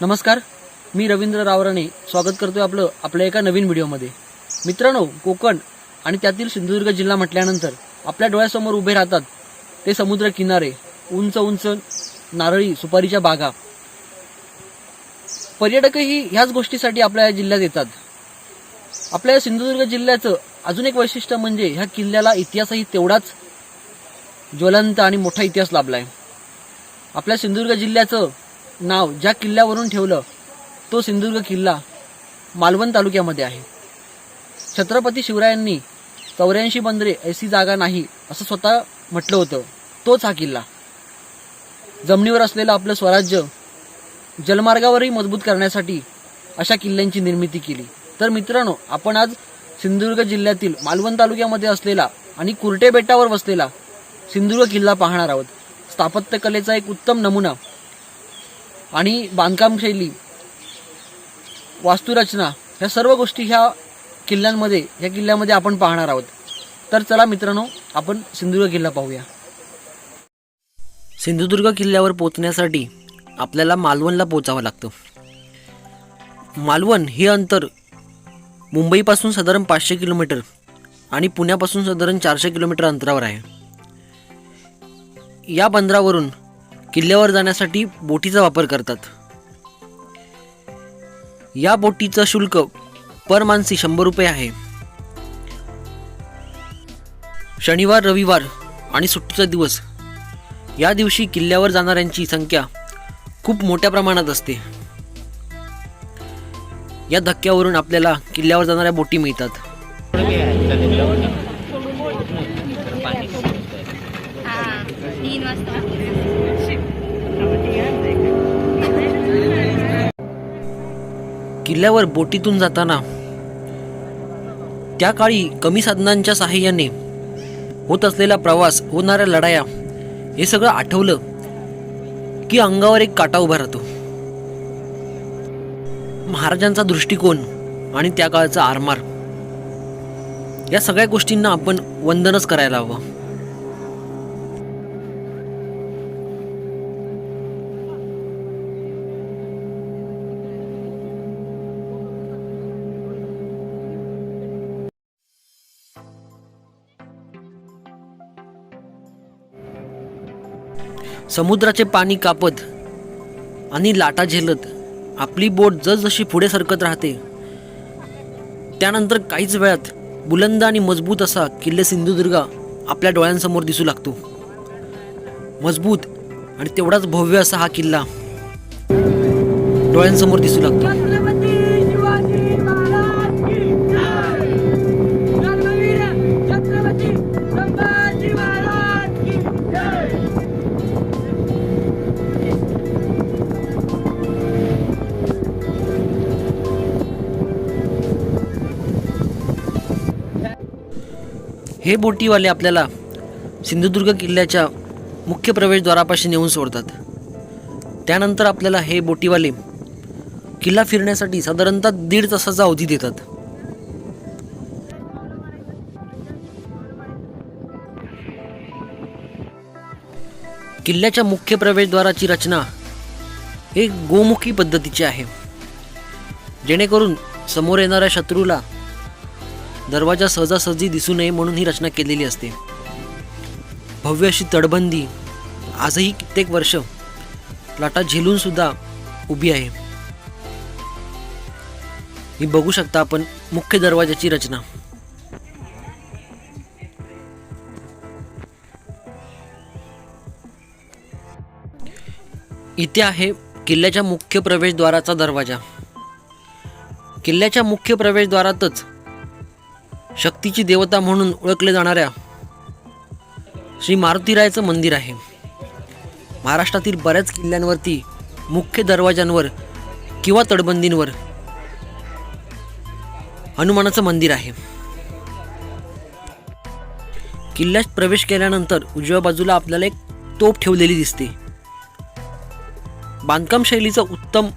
नमस्कार, मी रवींद्र रावराणे स्वागत करतोय आपल्या एका नवीन व्हिडिओमध्ये। मित्रांनो, कोकण आणि त्यातील सिंधुदुर्ग जिल्हा म्हटल्यानंतर आपल्या डोळ्यासमोर उभे राहतात ते समुद्र किनारे, उंच उंच नारळी सुपारीच्या बागा। पर्यटकही ह्याच गोष्टीसाठी आपल्या जिल्ह्यात येतात। आपल्या सिंधुदुर्ग जिल्ह्याचं अजून एक वैशिष्ट्य म्हणजे ह्या किल्ल्याला इतिहासही तेवढाच ज्वलंत आणि मोठा इतिहास लाभलाय। आपल्या सिंधुदुर्ग जिल्ह्याचं नाव ज्या किल्ल्यावरून ठेवलं तो सिंधुदुर्ग किल्ला मालवण तालुक्यामध्ये आहे। छत्रपती शिवरायांनी 84 बंदरे ऐसी जागा नाही असं स्वतः म्हटलं होतं। तोच हा किल्ला जमिनीवर असलेलं आपलं स्वराज्य जलमार्गावरही मजबूत करण्यासाठी अशा किल्ल्यांची निर्मिती केली। तर मित्रांनो, आपण आज सिंधुदुर्ग जिल्ह्यातील मालवण तालुक्यामध्ये असलेला आणि कुर्टे बेटावर वसलेला सिंधुदुर्ग किल्ला पाहणार आहोत। स्थापत्यकलेचा एक उत्तम नमुना आणि बांधकाम शैली, वास्तुरचना ह्या सर्व गोष्टी ह्या किल्ल्यामध्ये आपण पाहणार आहोत। तर चला मित्रांनो, आपण सिंधुदुर्ग किल्ला पाहूया। सिंधुदुर्ग किल्ल्यावर पोहोचण्यासाठी आपल्याला मालवणला पोहोचावं लागतं। मालवण हे अंतर मुंबईपासून साधारण 500 किलोमीटर आणि पुण्यापासून साधारण 400 किलोमीटर अंतरावर आहे। या बंदरावरून किल्ल्यावर जाण्यासाठी बोटीचा वापर करतात। या बोटीचं शुल्क पर माणसी 100 रुपये आहे। शनिवार, रविवार आणि सुट्टीचा दिवस या दिवशी किल्ल्यावर जाणाऱ्यांची संख्या खूप मोठ्या प्रमाणात असते। या धक्क्यावरून आपल्याला किल्ल्यावर जाणाऱ्या बोटी मिळतात। किल्ल्यावर बोटीतून जाताना त्या काळी कमी साधनांच्या साहाय्याने होत असलेला प्रवास, होणाऱ्या लढाया हे सगळं आठवलं की अंगावर एक काटा उभा राहतो। महाराजांचा दृष्टिकोन आणि त्या काळचा आरमार या सगळ्या गोष्टींना आपण वंदनच करायला हवं। समुद्राचे पाणी कापत आणि लाटा झेलत आपली बोट जसजशी पुढे सरकत राहते, त्यानंतर काहीच वेळात बुलंद आणि मजबूत असा किल्ले सिंधुदुर्ग आपल्या डोळ्यांसमोर दिसू लागतो। मजबूत आणि तेवढाच भव्य असा हा किल्ला डोळ्यांसमोर दिसू लागतो। हे बोटीवाले आपल्याला सिंधुदुर्ग किल्ल्याच्या मुख्य प्रवेशद्वारापाशी नेऊन सोडतात। त्यानंतर आपल्याला हे बोटीवाले किल्ला फिरण्यासाठी साधारणतः 1.5 तासाचा अवधी देतात। किल्ल्याच्या मुख्य प्रवेशद्वाराची रचना एक गोमुखी पद्धतीची आहे, जेणेकरून समोर येणाऱ्या शत्रूला दरवाजा सहजासहजी दिसू नये म्हणून ही रचना केलेली असते। भव्य अशी तटबंदी आजही कित्येक वर्ष लाटा झेलून सुद्धा उभी आहे। ही बघू शकता आपण मुख्य दरवाजाची रचना। इथे आहे किल्ल्याच्या मुख्य प्रवेशद्वाराचा दरवाजा। किल्ल्याच्या मुख्य प्रवेशद्वारातच शक्तीची देवता म्हणून ओळखले जाणाऱ्या श्री मारुतीरायाचं मंदिर आहे। महाराष्ट्रातील बऱ्याच किल्ल्यांवरती मुख्य दरवाजांवर किंवा तटबंदींवर हनुमानाचं मंदिर आहे। किल्ल्यात प्रवेश केल्यानंतर उजव्या बाजूला आपल्याला एक तोफ ठेवलेली दिसते। बांधकाम शैलीचा उत्तम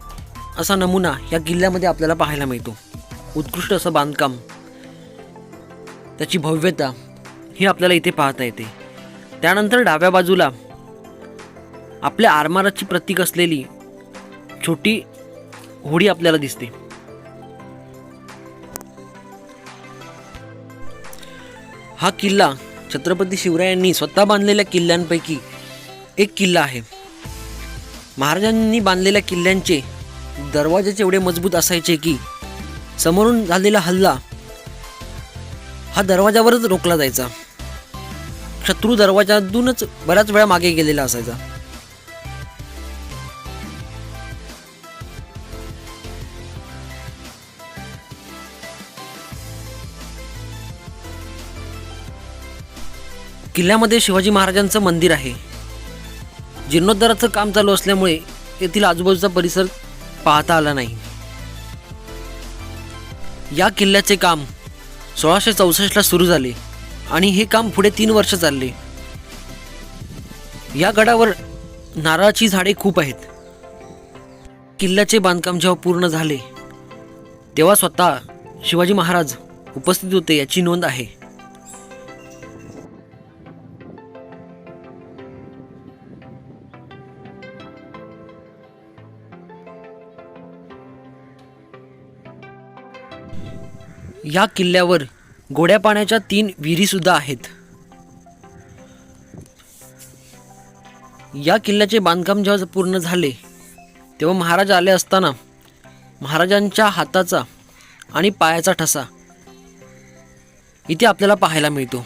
असा नमुना या किल्ल्यामध्ये आपल्याला पाहायला मिळतो। उत्कृष्ट असं बांधकाम, त्याची भव्यता ही आपल्याला इथे पाहता येते। त्यानंतर डाव्या बाजूला आपल्या आरमाराची प्रतीक असलेली छोटी होडी आपल्याला दिसते. हा किल्ला छत्रपती शिवरायांनी स्वतः बांधलेल्या किल्ल्यांपैकी एक किल्ला आहे. महाराजांनी बांधलेल्या किल्ल्यांचे दरवाजेच एवढे मजबूत असायचे की समोरून झालेला हल्ला हा दरवाजावरच रोखला जायचा. शत्रू दरवाजातूनच बऱ्याच वेळा मागे गेलेला असायचा. किल्ल्यामध्ये शिवाजी महाराजांचं मंदिर आहे. जीर्णोद्धाराचं काम चालू असल्यामुळे येथील आजूबाजूचा परिसर पाहता आला नाही. या किल्ल्याचे काम 1664 ला सुरू झाले आणि हे काम पुढे 3 वर्ष चालले. या गडावर नारळाची झाडे खूप आहेत. किल्ल्याचे बांधकाम जेव्हा पूर्ण झाले तेव्हा स्वतः शिवाजी महाराज उपस्थित होते याची नोंद आहे. या किल्ल्यावर गोड्या पाण्याच्या 3 विहिरी सुद्धा आहेत. या किल्ल्याचे बांधकाम जेव्हा पूर्ण झाले तेव्हा महाराज आले असताना महाराजांच्या हाताचा आणि पायाचा ठसा इथे आपल्याला पाहायला मिळतो.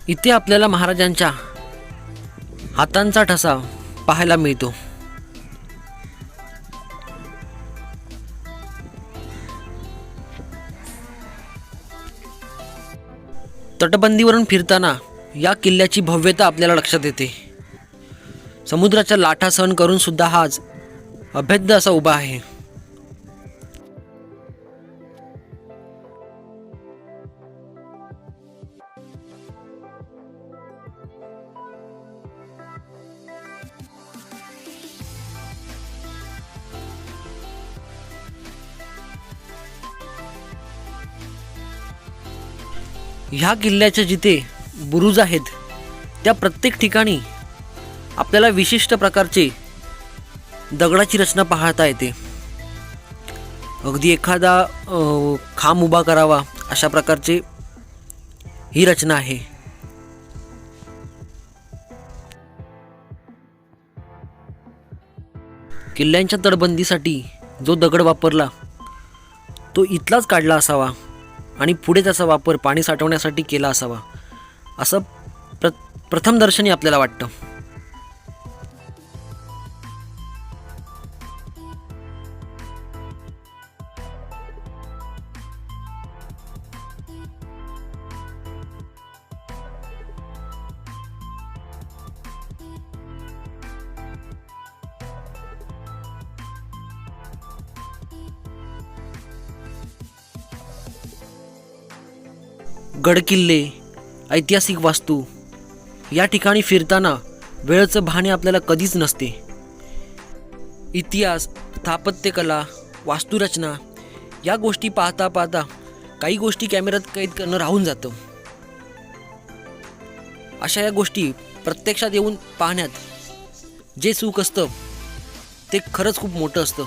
इथे आपल्याला महाराजांच्या हातांचा ठसा पाहायला मिळतो. तटबंदीवरून फिरताना या किल्ल्याची भव्यता आपल्याला लक्षात येते. समुद्राच्या लाटा सहन करून सुद्धा हा आज अभेद्य असा उभा आहे. ह्या किल्ल्याच्या जिथे बुरुज आहेत त्या प्रत्येक ठिकाणी आपल्याला विशिष्ट प्रकारचे दगडाची रचना पाहता येते. अगदी एखादा खांब उभा करावा अशा प्रकारचे ही रचना आहे. किल्ल्यांच्या तटबंदीसाठी जो दगड वापरला तो इथलाच काढला असावा आणि पुढे त्याचा वापर पाणी साठवण्यासाठी केला असावा असं प्रथमदर्शनी आपल्याला वाटतं. गडकिल्ले, ऐतिहासिक वास्तू या ठिकाणी फिरताना वेळेचं भान आपल्याला कधीच नसते. इतिहास, स्थापत्यकला, वास्तुरचना या गोष्टी पाहता पाहता काही गोष्टी कॅमेऱ्यात कैद करणं राहून जातं. अशा या गोष्टी प्रत्यक्षात येऊन पाहण्यात जे सुख असतं ते खरंच खूप मोठं असतं.